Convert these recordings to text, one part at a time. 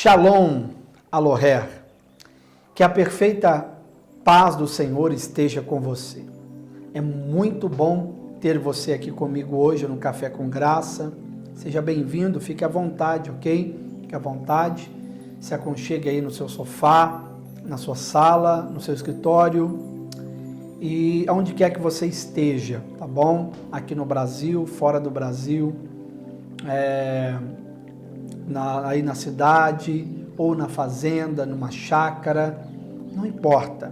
Shalom, Aloher, que a perfeita paz do Senhor esteja com você. É muito bom ter você aqui comigo hoje no Café com Graça. Seja bem-vindo, fique à vontade, ok? Fique à vontade, se aconchegue aí no seu sofá, na sua sala, no seu escritório e aonde quer que você esteja, tá bom? Aqui no Brasil, fora do Brasil, aí na cidade, ou na fazenda, numa chácara, não importa.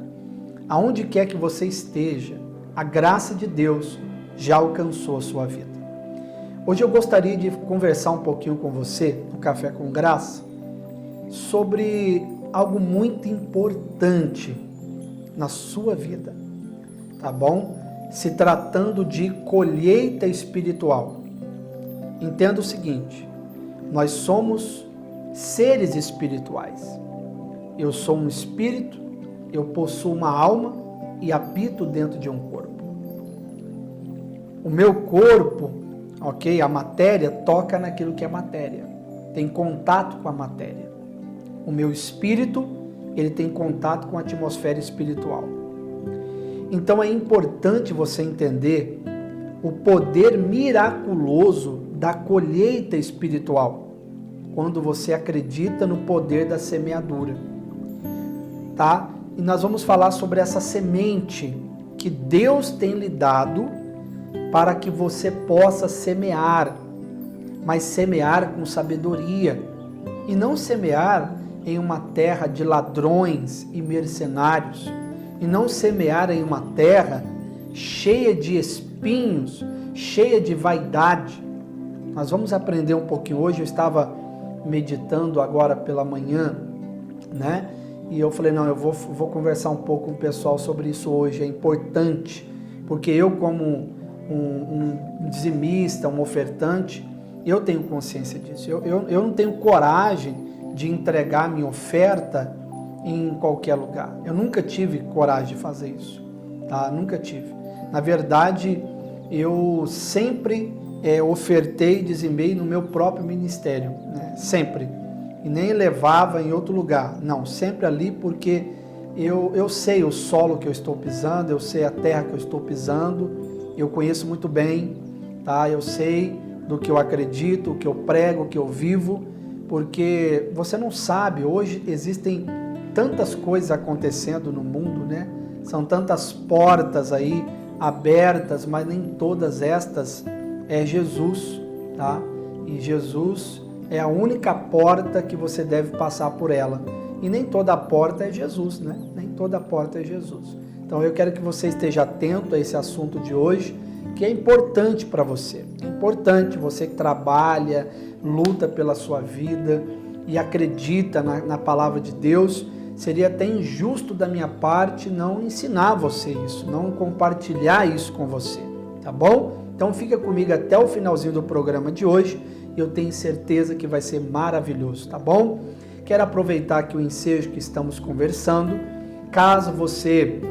Aonde quer que você esteja, a graça de Deus já alcançou a sua vida. Hoje eu gostaria de conversar um pouquinho com você, no Café com Graça, sobre algo muito importante na sua vida, tá bom? Se tratando de colheita espiritual. Entenda o seguinte: nós somos seres espirituais. Eu sou um espírito, eu possuo uma alma e habito dentro de um corpo. O meu corpo, ok, a matéria toca naquilo que é matéria, tem contato com a matéria. O meu espírito, ele tem contato com a atmosfera espiritual. Então é importante você entender o poder miraculoso da colheita espiritual, quando você acredita no poder da semeadura, tá? E nós vamos falar sobre essa semente que Deus tem lhe dado para que você possa semear, mas semear com sabedoria e não semear em uma terra de ladrões e mercenários, e não semear em uma terra cheia de espinhos, cheia de vaidade. Nós vamos aprender um pouquinho hoje. Eu estava meditando agora pela manhã, né? E eu falei, não, eu vou conversar um pouco com o pessoal sobre isso hoje. É importante, porque eu, como um dizimista, um ofertante, eu tenho consciência disso. Eu não tenho coragem de entregar minha oferta em qualquer lugar. Eu nunca tive coragem de fazer isso, tá? Nunca tive. Na verdade, eu sempre ofertei e dizimei no meu próprio ministério, né? Sempre. E nem levava em outro lugar. Não, sempre ali, porque eu sei o solo que eu estou pisando, eu sei a terra que eu estou pisando, eu conheço muito bem, tá? Eu sei do que eu acredito, o que eu prego, o que eu vivo, porque você não sabe, hoje existem tantas coisas acontecendo no mundo, né? São tantas portas aí abertas, mas nem todas estas é Jesus, tá? E Jesus é a única porta que você deve passar por ela. E nem toda porta é Jesus, né? Nem toda porta é Jesus. Então eu quero que você esteja atento a esse assunto de hoje, que é importante para você. É importante, você que trabalha, luta pela sua vida e acredita na palavra de Deus. Seria até injusto da minha parte não ensinar você isso, não compartilhar isso com você, tá bom? Então fica comigo até o finalzinho do programa de hoje, eu tenho certeza que vai ser maravilhoso, tá bom? Quero aproveitar aqui o ensejo que estamos conversando. Caso você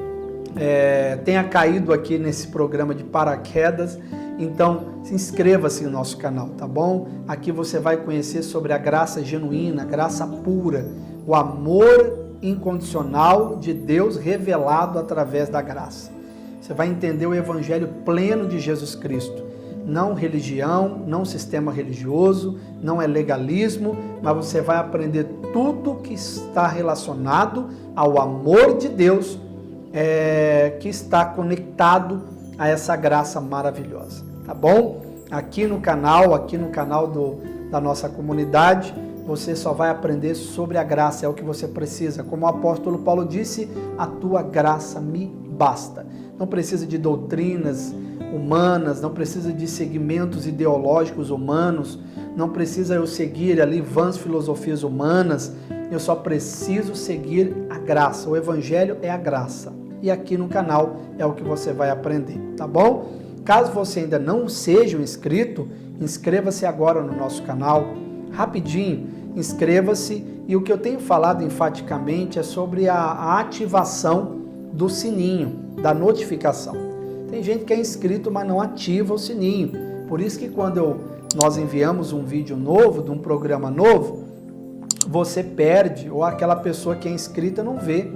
tenha caído aqui nesse programa de paraquedas, então se inscreva-se no nosso canal, tá bom? Aqui você vai conhecer sobre a graça genuína, a graça pura, o amor incondicional de Deus revelado através da graça. Você vai entender o evangelho pleno de Jesus Cristo. Não religião, não sistema religioso, não é legalismo, mas você vai aprender tudo que está relacionado ao amor de Deus, que está conectado a essa graça maravilhosa, tá bom? Aqui no canal da nossa comunidade, você só vai aprender sobre a graça, é o que você precisa. Como o apóstolo Paulo disse, a tua graça me basta. Não precisa de doutrinas humanas, não precisa de segmentos ideológicos humanos, não precisa eu seguir ali vãs filosofias humanas, eu só preciso seguir a graça. O evangelho é a graça. E aqui no canal é o que você vai aprender, tá bom? Caso você ainda não seja um inscrito, inscreva-se agora no nosso canal. Rapidinho, inscreva-se. E o que eu tenho falado enfaticamente é sobre a ativação do sininho, da notificação. Tem gente que é inscrito, mas não ativa o sininho. Por isso que quando nós enviamos um vídeo novo, de um programa novo, você perde, ou aquela pessoa que é inscrita não vê,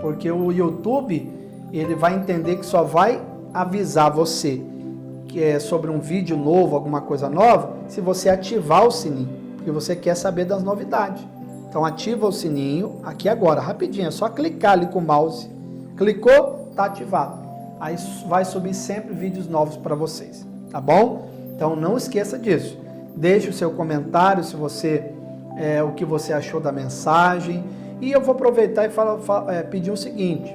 porque o YouTube, ele vai entender que só vai avisar você que é sobre um vídeo novo, alguma coisa nova, se você ativar o sininho, porque você quer saber das novidades. Então ativa o sininho aqui agora, rapidinho, é só clicar ali com o mouse. Clicou, tá ativado. Aí vai subir sempre vídeos novos para vocês, tá bom? Então não esqueça disso. Deixe o seu comentário se você o que você achou da mensagem. E eu vou aproveitar e pedir o seguinte: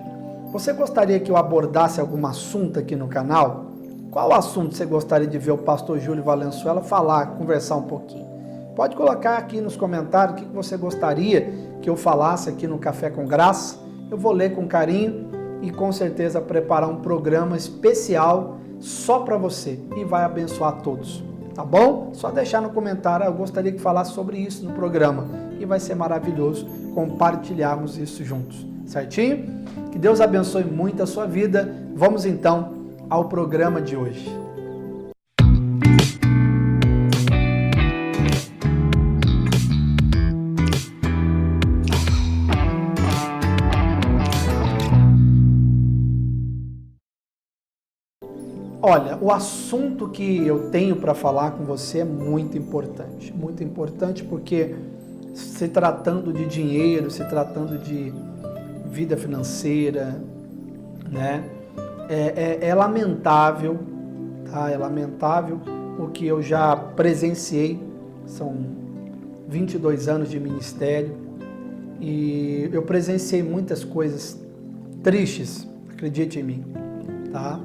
você gostaria que eu abordasse algum assunto aqui no canal? Qual assunto você gostaria de ver o pastor Júlio Valenzuela falar, conversar um pouquinho? Pode colocar aqui nos comentários o que você gostaria que eu falasse aqui no Café com Graça. Eu vou ler com carinho e com certeza preparar um programa especial só para você e vai abençoar todos, tá bom? Só deixar no comentário, eu gostaria que falasse sobre isso no programa e vai ser maravilhoso compartilharmos isso juntos, certinho? Que Deus abençoe muito a sua vida. Vamos então ao programa de hoje. Olha, o assunto que eu tenho para falar com você é muito importante porque se tratando de dinheiro, se tratando de vida financeira, né? É lamentável, tá? É lamentável o que eu já presenciei. São 22 anos de ministério e eu presenciei muitas coisas tristes, acredite em mim, tá?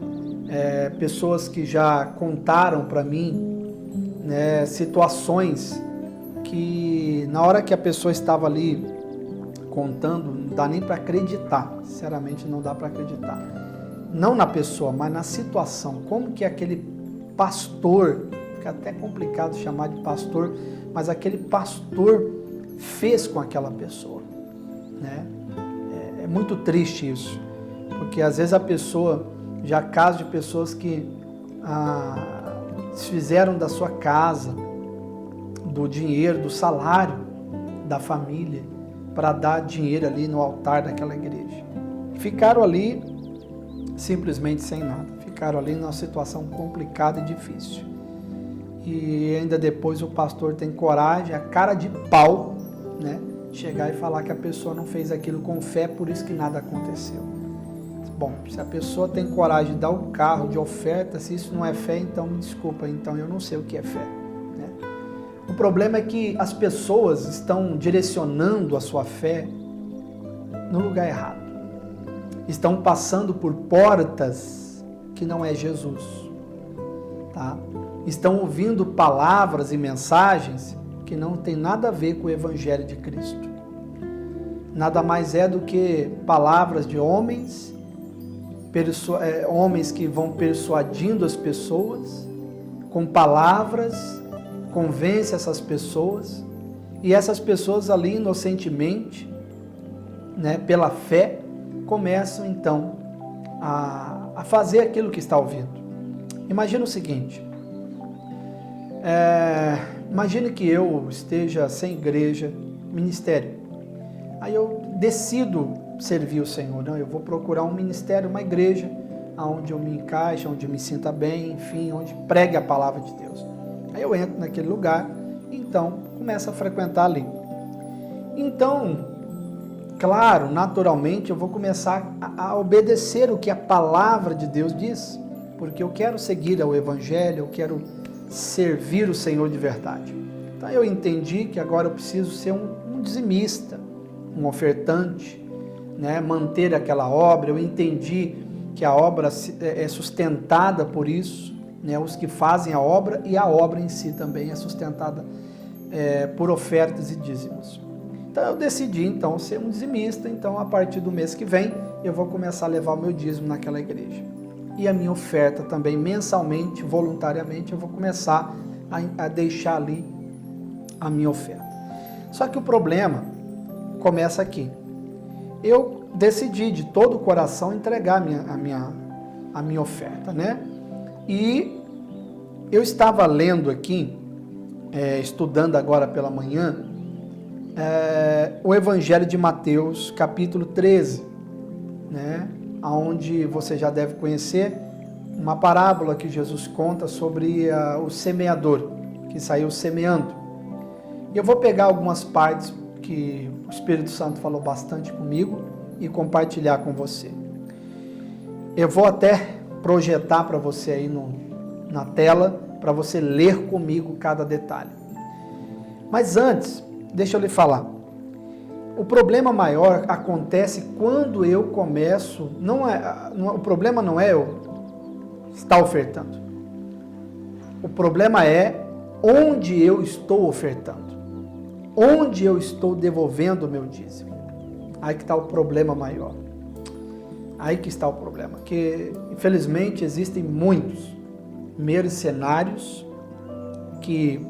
Pessoas que já contaram para mim, né, situações que na hora que a pessoa estava ali contando, não dá nem para acreditar, sinceramente não dá para acreditar. Não na pessoa, mas na situação. Como que aquele pastor, fica até complicado chamar de pastor, mas aquele pastor fez com aquela pessoa, né? É muito triste isso, porque às vezes a pessoa, já caso de pessoas que fizeram da sua casa, do dinheiro, do salário da família, para dar dinheiro ali no altar daquela igreja. Ficaram ali simplesmente sem nada. Ficaram ali numa situação complicada e difícil. E ainda depois o pastor tem coragem, a cara de pau, né, chegar e falar que a pessoa não fez aquilo com fé, por isso que nada aconteceu. Bom, se a pessoa tem coragem de dar o carro de oferta, se isso não é fé, então me desculpa, então eu não sei o que é fé, né? O problema é que as pessoas estão direcionando a sua fé no lugar errado. Estão passando por portas que não é Jesus, tá? Estão ouvindo palavras e mensagens que não tem nada a ver com o Evangelho de Cristo. Nada mais é do que palavras de homens que vão persuadindo as pessoas com palavras, convence essas pessoas, e essas pessoas ali inocentemente, né, pela fé, começam então a fazer aquilo que está ouvindo. Imagina o seguinte, imagine que eu esteja sem igreja, ministério, aí eu decido servir o Senhor, não, eu vou procurar um ministério, uma igreja, onde eu me encaixe, onde eu me sinta bem, enfim, onde pregue a palavra de Deus. Aí eu entro naquele lugar, então começo a frequentar ali. Então, claro, naturalmente eu vou começar a obedecer o que a palavra de Deus diz, porque eu quero seguir ao Evangelho, eu quero servir o Senhor de verdade. Então eu entendi que agora eu preciso ser um dizimista, um ofertante, né, manter aquela obra. Eu entendi que a obra é sustentada por isso, né, os que fazem a obra, e a obra em si também é sustentada por ofertas e dízimos. Então eu decidi então ser um dizimista. Então a partir do mês que vem eu vou começar a levar o meu dízimo naquela igreja. E a minha oferta também mensalmente, voluntariamente, eu vou começar a deixar ali a minha oferta. Só que o problema começa aqui. Eu decidi de todo o coração entregar a minha oferta, né? E eu estava lendo aqui, estudando agora pela manhã, o Evangelho de Mateus, capítulo 13, né? Onde você já deve conhecer uma parábola que Jesus conta sobre o semeador, que saiu semeando. E eu vou pegar algumas partes que o Espírito Santo falou bastante comigo e compartilhar com você. Eu vou até projetar para você aí na tela, para você ler comigo cada detalhe. Mas antes, deixa eu lhe falar. O problema maior acontece quando eu começo, o problema não é eu estar ofertando. O problema é onde eu estou ofertando. Onde eu estou devolvendo o meu dízimo. Aí que está o problema maior. Aí que está o problema. Porque, infelizmente, existem muitos mercenários que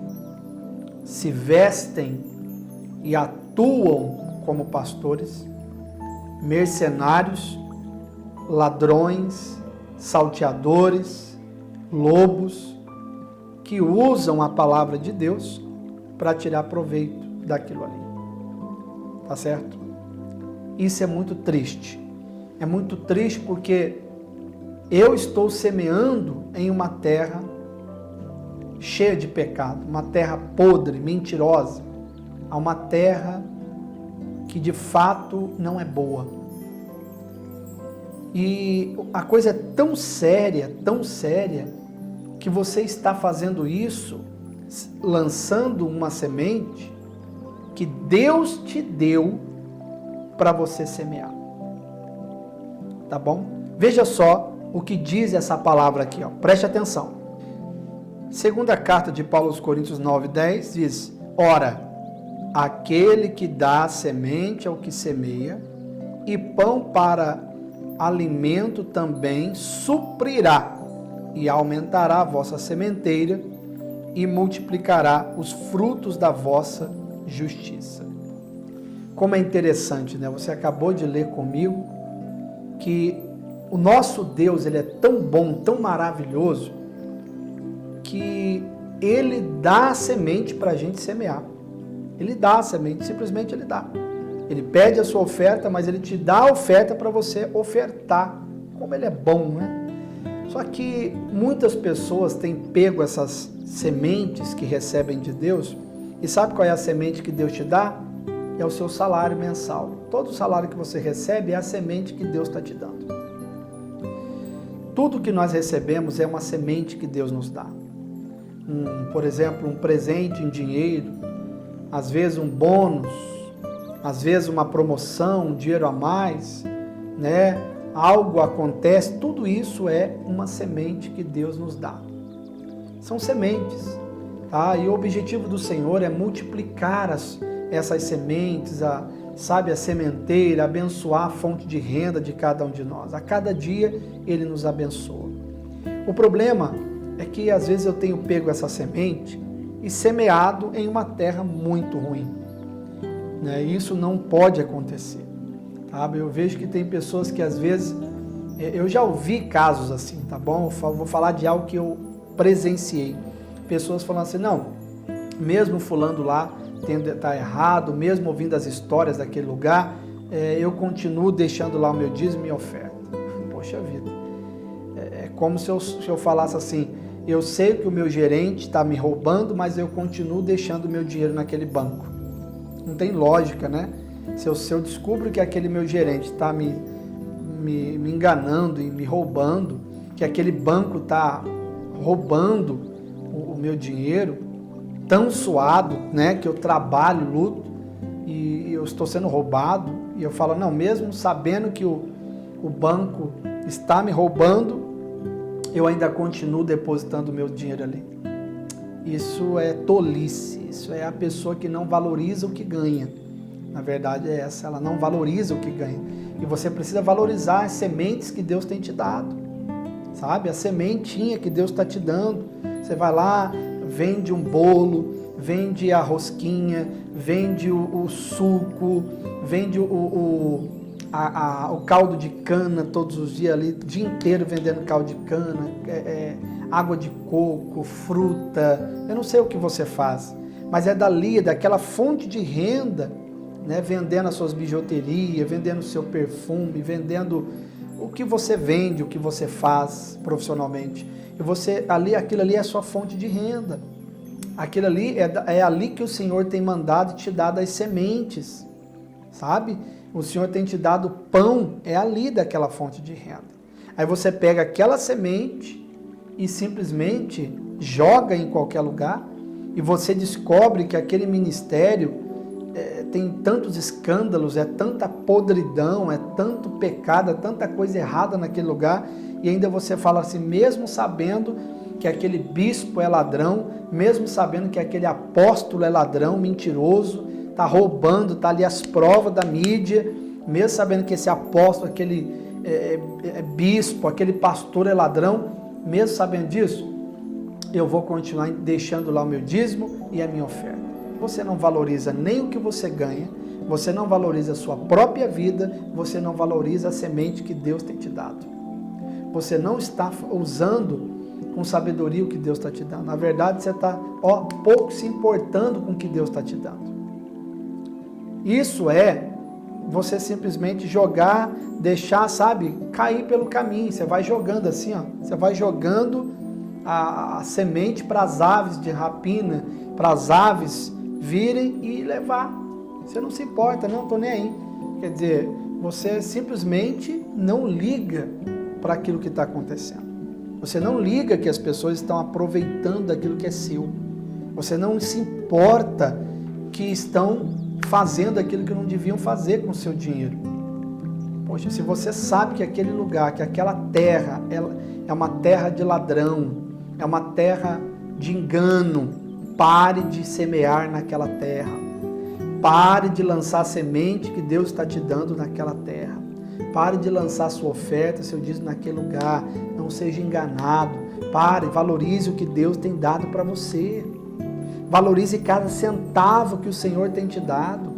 se vestem e atuam como pastores, mercenários, ladrões, salteadores, lobos, que usam a palavra de Deus para tirar proveito daquilo ali. Tá certo? Isso é muito triste. É muito triste porque eu estou semeando em uma terra cheia de pecado, uma terra podre, mentirosa, uma terra que de fato não é boa. E a coisa é tão séria, que você está fazendo isso, lançando uma semente que Deus te deu para você semear. Tá bom? Veja só o que diz essa palavra aqui, ó. Preste atenção. Segunda carta de Paulo aos Coríntios 9:10 diz: ora, aquele que dá semente ao que semeia, e pão para alimento também suprirá, e aumentará a vossa sementeira, e multiplicará os frutos da vossa justiça. Como é interessante, né? Você acabou de ler comigo que o nosso Deus, ele é tão bom, tão maravilhoso, que ele dá a semente para a gente semear. Ele dá a semente, simplesmente ele dá. Ele pede a sua oferta, mas ele te dá a oferta para você ofertar. Como ele é bom, né? Só que muitas pessoas têm pego essas sementes que recebem de Deus, e sabe qual é a semente que Deus te dá? É o seu salário mensal. Todo o salário que você recebe é a semente que Deus está te dando. Tudo que nós recebemos é uma semente que Deus nos dá. Por exemplo, um presente em dinheiro, às vezes um bônus, às vezes uma promoção, um dinheiro a mais, né? Algo acontece, tudo isso é uma semente que Deus nos dá. São sementes, tá? E o objetivo do Senhor é multiplicar essas sementes, a sementeira, abençoar a fonte de renda de cada um de nós. A cada dia Ele nos abençoa. O problema é que às vezes eu tenho pego essa semente e semeado em uma terra muito ruim, né? Isso não pode acontecer, sabe? Eu vejo que tem pessoas que às vezes, eu já ouvi casos assim, tá bom? Eu vou falar de algo que eu presenciei. Pessoas falando assim, não, mesmo fulano lá tá errado, mesmo ouvindo as histórias daquele lugar, eu continuo deixando lá o meu dízimo e minha oferta. Poxa vida, é como se eu falasse assim, eu sei que o meu gerente está me roubando, mas eu continuo deixando o meu dinheiro naquele banco. Não tem lógica, né? Se eu descubro que aquele meu gerente está me enganando e me roubando, que aquele banco está roubando o meu dinheiro, tão suado, né? Que eu trabalho, luto, e eu estou sendo roubado, e eu falo, não, mesmo sabendo que o banco está me roubando, eu ainda continuo depositando o meu dinheiro ali. Isso é tolice, isso é a pessoa que não valoriza o que ganha. Na verdade é essa, ela não valoriza o que ganha. E você precisa valorizar as sementes que Deus tem te dado, sabe? A sementinha que Deus está te dando. Você vai lá, vende um bolo, vende a rosquinha, vende o suco, vende o caldo de cana todos os dias ali, o dia inteiro vendendo caldo de cana, água de coco, fruta, eu não sei o que você faz, mas é dali, daquela fonte de renda, né? Vendendo as suas bijuterias, vendendo o seu perfume, vendendo o que você vende, o que você faz profissionalmente. E você aquilo ali é a sua fonte de renda. Aquilo ali é ali que o Senhor tem mandado e te dado as sementes, sabe? O Senhor tem te dado pão, é ali daquela fonte de renda. Aí você pega aquela semente e simplesmente joga em qualquer lugar e você descobre que aquele ministério tem tantos escândalos, é tanta podridão, é tanto pecado, é tanta coisa errada naquele lugar, e ainda você fala assim, mesmo sabendo que aquele bispo é ladrão, mesmo sabendo que aquele apóstolo é ladrão, mentiroso, está roubando, está ali as provas da mídia, mesmo sabendo que esse apóstolo, aquele bispo, aquele pastor é ladrão, mesmo sabendo disso, eu vou continuar deixando lá o meu dízimo e a minha oferta. Você não valoriza nem o que você ganha, você não valoriza a sua própria vida, você não valoriza a semente que Deus tem te dado. Você não está usando com sabedoria o que Deus está te dando. Na verdade, você está pouco se importando com o que Deus está te dando. Isso é você simplesmente jogar, deixar, sabe, cair pelo caminho. Você vai jogando assim, você vai jogando a semente para as aves de rapina, para as aves virem e levar. Você não se importa, não estou nem aí. Quer dizer, você simplesmente não liga para aquilo que está acontecendo. Você não liga que as pessoas estão aproveitando aquilo que é seu. Você não se importa que estão fazendo aquilo que não deviam fazer com o seu dinheiro. Poxa, se você sabe que aquele lugar, que aquela terra é uma terra de ladrão, é uma terra de engano, pare de semear naquela terra. Pare de lançar a semente que Deus está te dando naquela terra. Pare de lançar sua oferta, seu dízimo naquele lugar. Não seja enganado. Pare, valorize o que Deus tem dado para você. Valorize cada centavo que o Senhor tem te dado.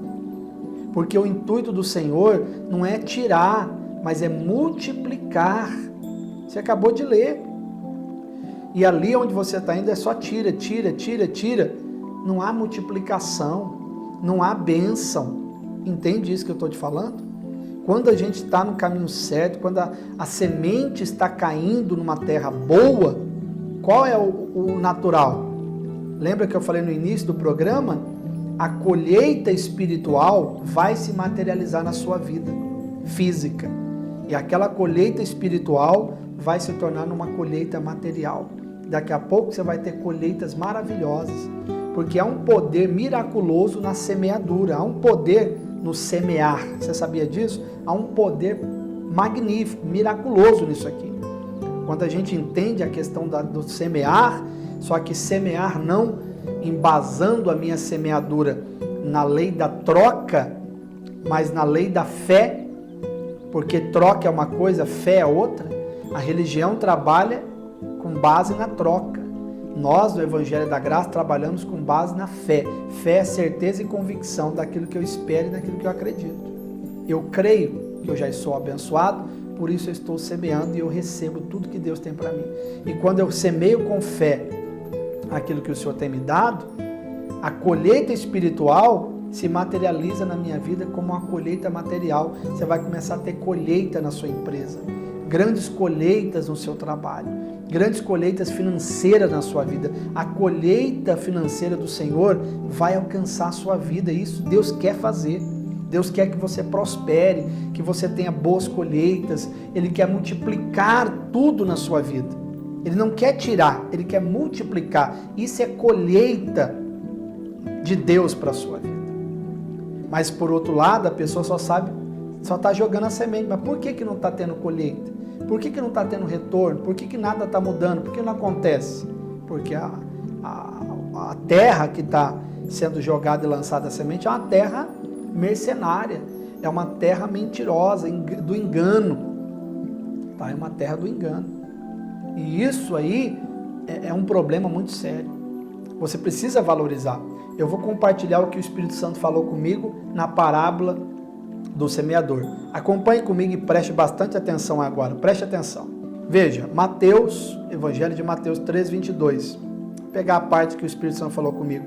Porque o intuito do Senhor não é tirar, mas é multiplicar. Você acabou de ler. E ali onde você está indo é só tira. Não há multiplicação, não há bênção. Entende isso que eu estou te falando? Quando a gente está no caminho certo, quando a semente está caindo numa terra boa, qual é o natural? Lembra que eu falei no início do programa? A colheita espiritual vai se materializar na sua vida física. E aquela colheita espiritual vai se tornar numa colheita material. Daqui a pouco você vai ter colheitas maravilhosas, porque há um poder miraculoso na semeadura, há um poder no semear. Você sabia disso? Há um poder magnífico, miraculoso nisso aqui. Quando a gente entende a questão do semear, só que semear não embasando a minha semeadura na lei da troca, mas na lei da fé, porque troca é uma coisa, fé é outra. A religião trabalha com base na troca. Nós, do Evangelho da Graça, trabalhamos com base na fé. Fé é certeza e convicção daquilo que eu espero e daquilo que eu acredito. Eu creio que eu já sou abençoado, por isso eu estou semeando e eu recebo tudo que Deus tem para mim. E quando eu semeio com fé aquilo que o Senhor tem me dado, a colheita espiritual se materializa na minha vida como uma colheita material. Você vai começar a ter colheita na sua empresa, grandes colheitas no seu trabalho, grandes colheitas financeiras na sua vida. A colheita financeira do Senhor vai alcançar a sua vida. Isso Deus quer fazer. Deus quer que você prospere, que você tenha boas colheitas. Ele quer multiplicar tudo na sua vida. Ele não quer tirar, Ele quer multiplicar. Isso é colheita de Deus para a sua vida. Mas por outro lado, a pessoa só está jogando a semente. Mas por que não está tendo colheita? Por que não está tendo retorno? Por que nada está mudando? Por que não acontece? Porque a terra que está sendo jogada e lançada a semente é uma terra mercenária, é uma terra mentirosa, do engano. Tá? É uma terra do engano. E isso aí é um problema muito sério. Você precisa valorizar. Eu vou compartilhar o que o Espírito Santo falou comigo na parábola do semeador. Acompanhe comigo e preste bastante atenção agora. Preste atenção. Veja, Mateus, Evangelho de Mateus 3:22. Vou pegar a parte que o Espírito Santo falou comigo.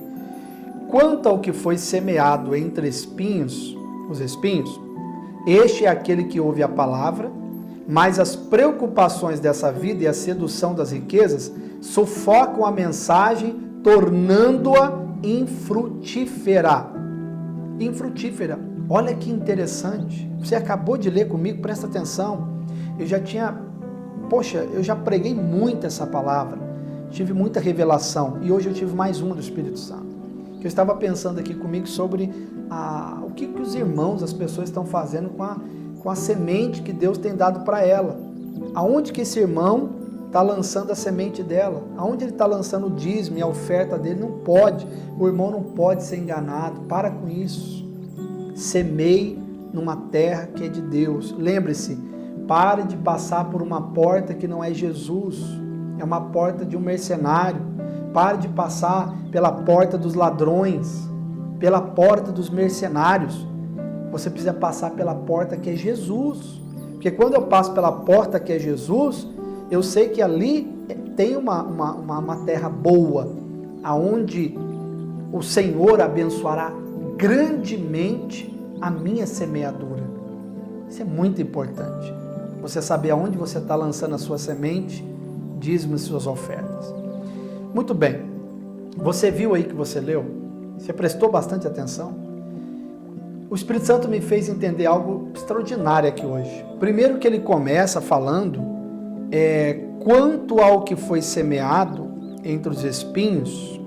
quanto ao que foi semeado entre espinhos, os espinhos, este é aquele que ouve a palavra, mas as preocupações dessa vida e a sedução das riquezas sufocam a mensagem, tornando-a infrutífera. Infrutífera. Olha que interessante. Você acabou de ler comigo, presta atenção. Eu já preguei muito essa palavra. Tive muita revelação e hoje eu tive mais uma do Espírito Santo. Eu estava pensando aqui comigo sobre o que os irmãos, as pessoas estão fazendo com a semente que Deus tem dado para ela. Aonde que esse irmão está lançando a semente dela? Aonde ele está lançando o dízimo e a oferta dele? Não pode. O irmão não pode ser enganado. Para com isso. Semeie numa terra que é de Deus. Lembre-se, pare de passar por uma porta que não é Jesus. É uma porta de um mercenário. Pare de passar pela porta dos ladrões, pela porta dos mercenários. Você precisa passar pela porta que é Jesus. Porque quando eu passo pela porta que é Jesus, eu sei que ali tem uma terra boa, aonde o Senhor abençoará grandemente a minha semeadura. Isso é muito importante. Você saber aonde você está lançando a sua semente, dízimo e suas ofertas. Muito bem. Você viu aí que você leu? Você prestou bastante atenção? O Espírito Santo me fez entender algo extraordinário aqui hoje. Primeiro que ele começa falando quanto ao que foi semeado entre os espinhos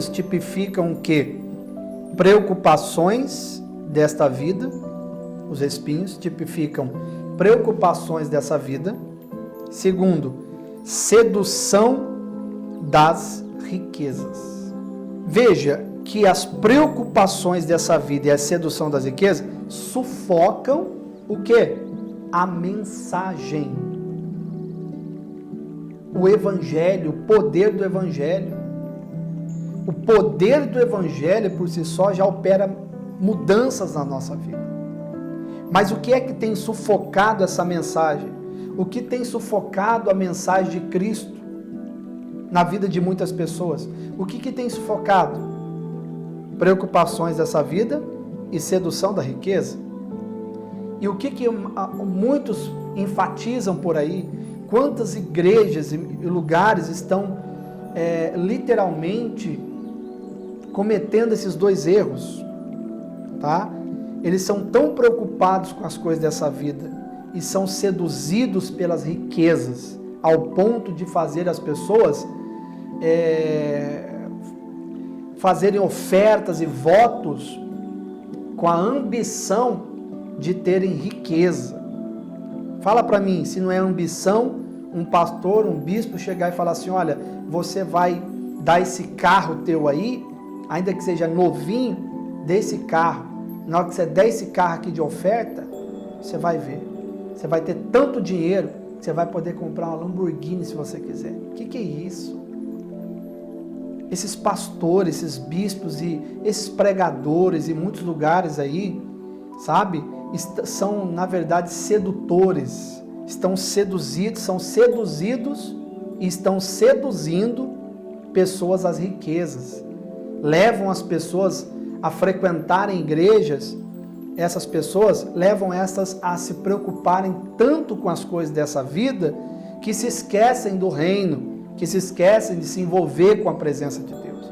tipificam o quê? Preocupações desta vida. Os espinhos tipificam preocupações dessa vida. Segundo, sedução das riquezas. Veja que as preocupações dessa vida e a sedução das riquezas sufocam o quê? A mensagem. O evangelho, o poder do evangelho. O poder do evangelho por si só já opera mudanças na nossa vida. Mas o que é que tem sufocado essa mensagem? O que tem sufocado a mensagem de Cristo na vida de muitas pessoas? O que tem sufocado? Preocupações dessa vida e sedução da riqueza. E o que muitos enfatizam por aí? Quantas igrejas e lugares estão literalmente cometendo esses dois erros, tá? Eles são tão preocupados com as coisas dessa vida e são seduzidos pelas riquezas ao ponto de fazer as pessoas fazerem ofertas e votos com a ambição de terem riqueza. Fala para mim, se não é ambição, um pastor, um bispo chegar e falar assim, olha, você vai dar esse carro teu aí, ainda que seja novinho, dê esse carro. Na hora que você der esse carro aqui de oferta, você vai ver. Você vai ter tanto dinheiro que você vai poder comprar uma Lamborghini se você quiser. O que é isso? Esses pastores, esses bispos e esses pregadores em muitos lugares aí, sabe? São, na verdade, sedutores. São seduzidos e estão seduzindo pessoas às riquezas. Levam as pessoas a frequentarem igrejas. Essas pessoas levam essas a se preocuparem tanto com as coisas dessa vida que se esquecem do reino, que se esquecem de se envolver com a presença de Deus.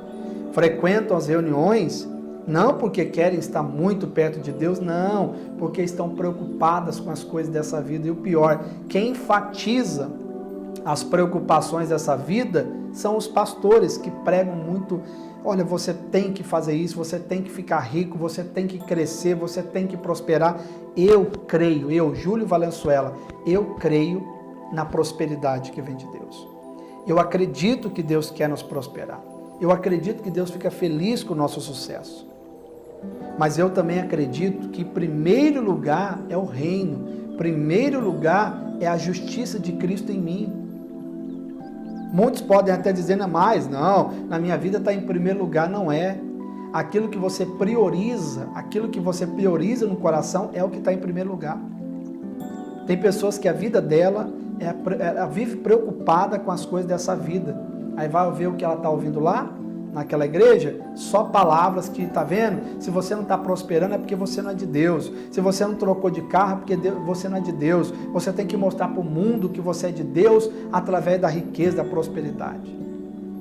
Frequentam as reuniões não porque querem estar muito perto de Deus, não, porque estão preocupadas com as coisas dessa vida. E o pior, quem enfatiza as preocupações dessa vida são os pastores que pregam muito. Olha, você tem que fazer isso, você tem que ficar rico, você tem que crescer, você tem que prosperar. Eu, Júlio Valenzuela, eu creio na prosperidade que vem de Deus. Eu acredito que Deus quer nos prosperar. Eu acredito que Deus fica feliz com o nosso sucesso. Mas eu também acredito que primeiro lugar é o reino. Primeiro lugar é a justiça de Cristo em mim. Muitos podem até dizer, não, na minha vida está em primeiro lugar. Não é. Aquilo que você prioriza no coração é o que está em primeiro lugar. Tem pessoas que a vida dela, ela vive preocupada com as coisas dessa vida. Aí vai ver o que ela está ouvindo lá naquela igreja só palavras que, tá vendo? Se você não está prosperando é porque você não é de Deus. Se você não trocou de carro é porque você não é de Deus. Você tem que mostrar para o mundo que você é de Deus através da riqueza, da prosperidade.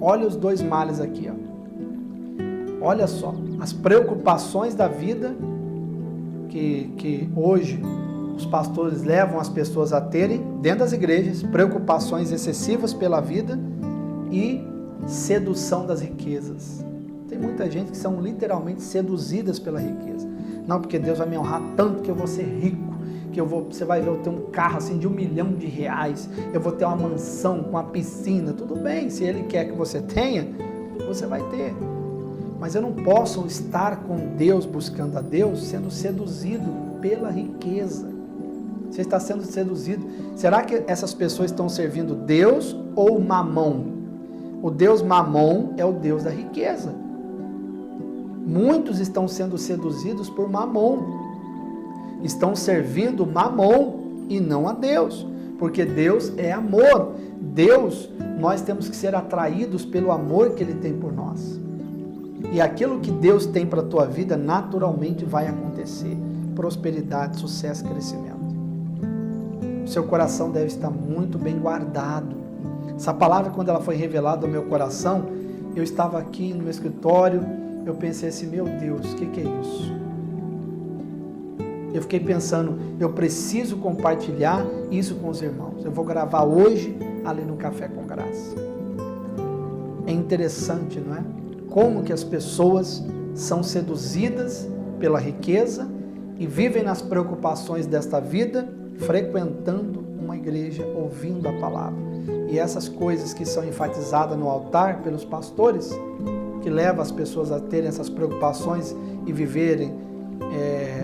Olha os dois males aqui, ó. Olha só, as preocupações da vida que hoje os pastores levam as pessoas a terem dentro das igrejas, preocupações excessivas pela vida e sedução das riquezas. Tem muita gente que são literalmente seduzidas pela riqueza. Não, porque Deus vai me honrar tanto que eu vou ser rico, que você vai ver, eu tenho um carro assim de R$1 milhão, eu vou ter uma mansão com uma piscina. Tudo bem, se Ele quer que você tenha, você vai ter. Mas eu não posso estar com Deus, buscando a Deus, sendo seduzido pela riqueza. Você está sendo seduzido. Será que essas pessoas estão servindo Deus ou Mamon? O Deus Mamon é o Deus da riqueza. Muitos estão sendo seduzidos por Mamon. Estão servindo Mamon e não a Deus. Porque Deus é amor. Deus, nós temos que ser atraídos pelo amor que Ele tem por nós. E aquilo que Deus tem para a tua vida, naturalmente vai acontecer. Prosperidade, sucesso, crescimento. O seu coração deve estar muito bem guardado. Essa palavra, quando ela foi revelada ao meu coração, eu estava aqui no meu escritório, eu pensei assim, meu Deus, o que é isso? Eu fiquei pensando, eu preciso compartilhar isso com os irmãos. Eu vou gravar hoje ali no Café com Graça. É interessante, não é? Como que as pessoas são seduzidas pela riqueza e vivem nas preocupações desta vida, frequentando uma igreja, ouvindo a palavra. E essas coisas que são enfatizadas no altar pelos pastores, que levam as pessoas a terem essas preocupações e viverem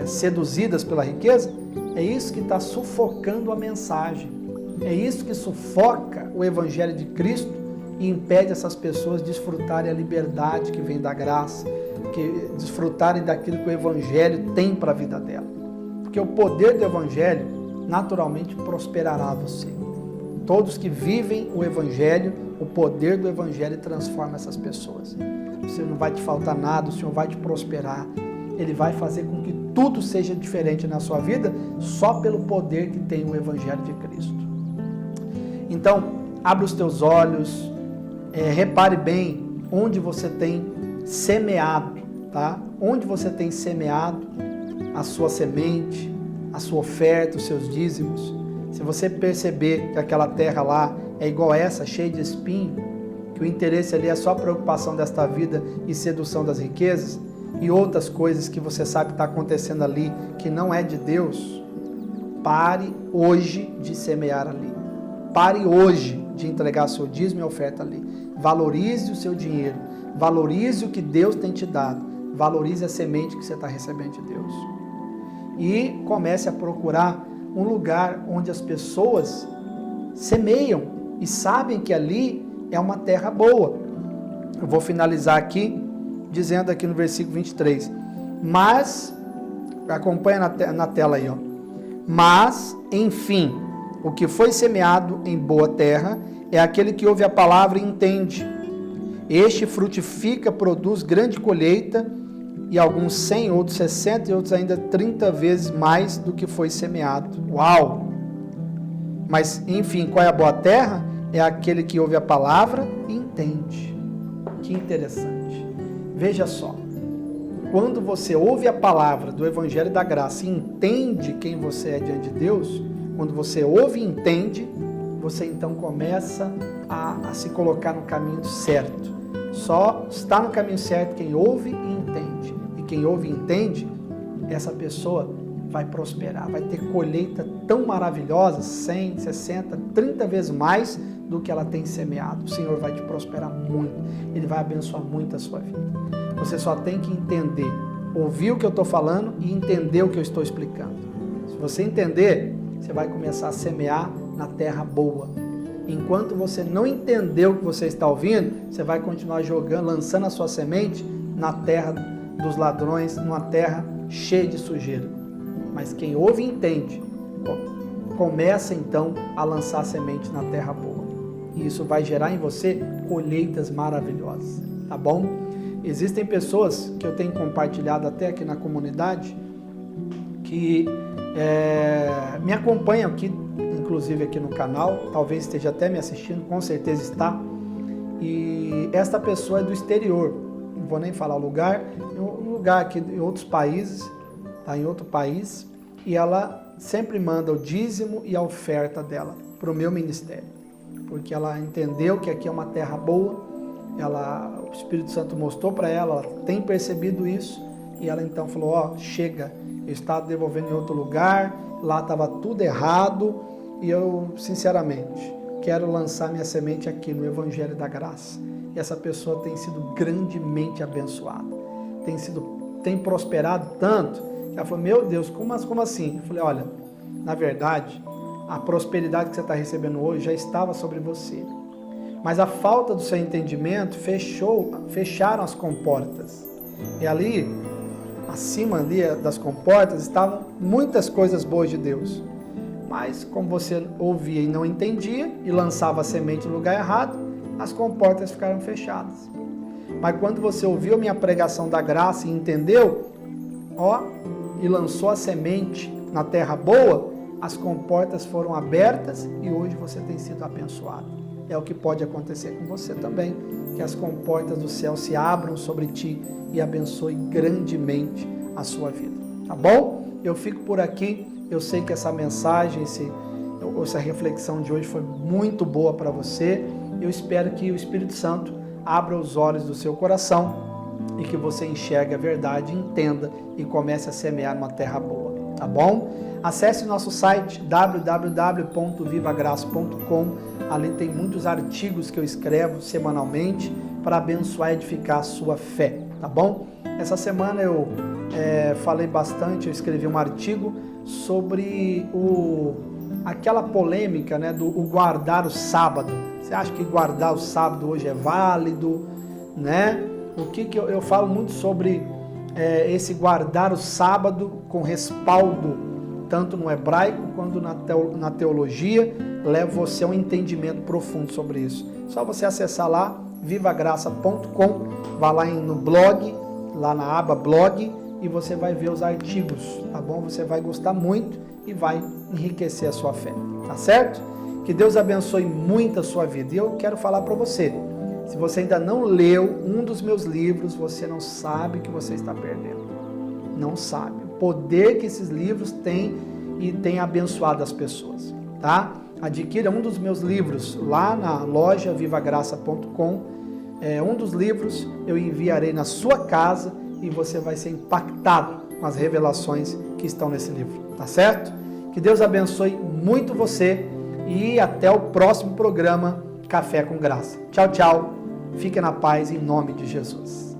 seduzidas pela riqueza, é isso que está sufocando a mensagem. É isso que sufoca o Evangelho de Cristo e impede essas pessoas de desfrutarem a liberdade que vem da graça, que desfrutarem daquilo que o Evangelho tem para a vida dela. Porque o poder do Evangelho naturalmente prosperará você. Todos que vivem o Evangelho, o poder do Evangelho transforma essas pessoas. Você não vai te faltar nada, o Senhor vai te prosperar. Ele vai fazer com que tudo seja diferente na sua vida só pelo poder que tem o Evangelho de Cristo. Então, abre os teus olhos, repare bem onde você tem semeado, tá? Onde você tem semeado a sua semente, a sua oferta, os seus dízimos. Se você perceber que aquela terra lá é igual a essa, cheia de espinho, que o interesse ali é só a preocupação desta vida e sedução das riquezas, e outras coisas que você sabe que está acontecendo ali, que não é de Deus, pare hoje de semear ali. Pare hoje de entregar seu dízimo e oferta ali. Valorize o seu dinheiro. Valorize o que Deus tem te dado. Valorize a semente que você está recebendo de Deus. E comece a procurar um lugar onde as pessoas semeiam e sabem que ali é uma terra boa. Eu vou finalizar aqui dizendo aqui no versículo 23. Mas, acompanha na tela aí, ó. Mas, enfim, o que foi semeado em boa terra é aquele que ouve a palavra e entende. Este frutifica, produz grande colheita, e alguns 100, outros 60 e outros ainda 30 vezes mais do que foi semeado. Uau! Mas, enfim, qual é a boa terra? É aquele que ouve a palavra e entende. Que interessante. Veja só, quando você ouve a palavra do Evangelho da Graça e entende quem você é diante de Deus, quando você ouve e entende, você então começa a se colocar no caminho certo. Só está no caminho certo quem ouve e entende. E quem ouve e entende, essa pessoa vai prosperar, vai ter colheita tão maravilhosa, 100, 60, 30 vezes mais do que ela tem semeado. O Senhor vai te prosperar muito, Ele vai abençoar muito a sua vida. Você só tem que entender, ouvir o que eu estou falando e entender o que eu estou explicando. Se você entender, você vai começar a semear na terra boa. Enquanto você não entender o que você está ouvindo, você vai continuar jogando, lançando a sua semente na terra dos ladrões, numa terra cheia de sujeira. Mas quem ouve e entende, começa então a lançar semente na terra boa. E isso vai gerar em você colheitas maravilhosas. tá bom? Existem pessoas que eu tenho compartilhado até aqui na comunidade que me acompanham aqui, inclusive aqui no canal, talvez esteja até me assistindo, com certeza está. E esta pessoa é do exterior, não vou nem falar o lugar, um lugar aqui em outros países, tá em outro país, e ela sempre manda o dízimo e a oferta dela para o meu ministério, porque ela entendeu que aqui é uma terra boa, o Espírito Santo mostrou para ela tem percebido isso, e ela então falou, ó, chega, eu estava devolvendo em outro lugar, lá estava tudo errado, e eu, sinceramente, quero lançar minha semente aqui no Evangelho da Graça. E essa pessoa tem sido grandemente abençoada, tem prosperado tanto, que ela falou, meu Deus, como assim? Eu falei, olha, na verdade, a prosperidade que você está recebendo hoje já estava sobre você. Mas a falta do seu entendimento fecharam as comportas. E ali, acima ali das comportas, estavam muitas coisas boas de Deus. Mas como você ouvia e não entendia, e lançava a semente no lugar errado, as comportas ficaram fechadas. Mas quando você ouviu a minha pregação da graça e entendeu, e lançou a semente na terra boa, as comportas foram abertas e hoje você tem sido abençoado. É o que pode acontecer com você também, que as comportas do céu se abram sobre ti e abençoe grandemente a sua vida. Tá bom? Eu fico por aqui. Eu sei que essa mensagem, essa reflexão de hoje foi muito boa para você. Eu espero que o Espírito Santo abra os olhos do seu coração e que você enxergue a verdade, entenda e comece a semear numa terra boa, tá bom? Acesse nosso site www.vivagraça.com. Ali tem muitos artigos que eu escrevo semanalmente para abençoar e edificar a sua fé, tá bom? Essa semana eu falei bastante, eu escrevi um artigo sobre aquela polêmica, né, do guardar o sábado. Você acha que guardar o sábado hoje é válido, né? O que eu falo muito sobre esse guardar o sábado com respaldo tanto no hebraico quanto na teologia, leva você a um entendimento profundo sobre isso. Só você acessar lá, vivagraça.com, vai lá no blog, lá na aba blog, e você vai ver os artigos, tá bom? Você vai gostar muito e vai enriquecer a sua fé, tá certo? Que Deus abençoe muito a sua vida. E eu quero falar para você, se você ainda não leu um dos meus livros, você não sabe que você está perdendo. Não sabe. O poder que esses livros têm e têm abençoado as pessoas, tá? Adquira um dos meus livros lá na loja vivagraça.com. Um dos livros eu enviarei na sua casa e você vai ser impactado com as revelações que estão nesse livro, tá certo? Que Deus abençoe muito você e até o próximo programa Café com Graça. Tchau, tchau. Fique na paz em nome de Jesus.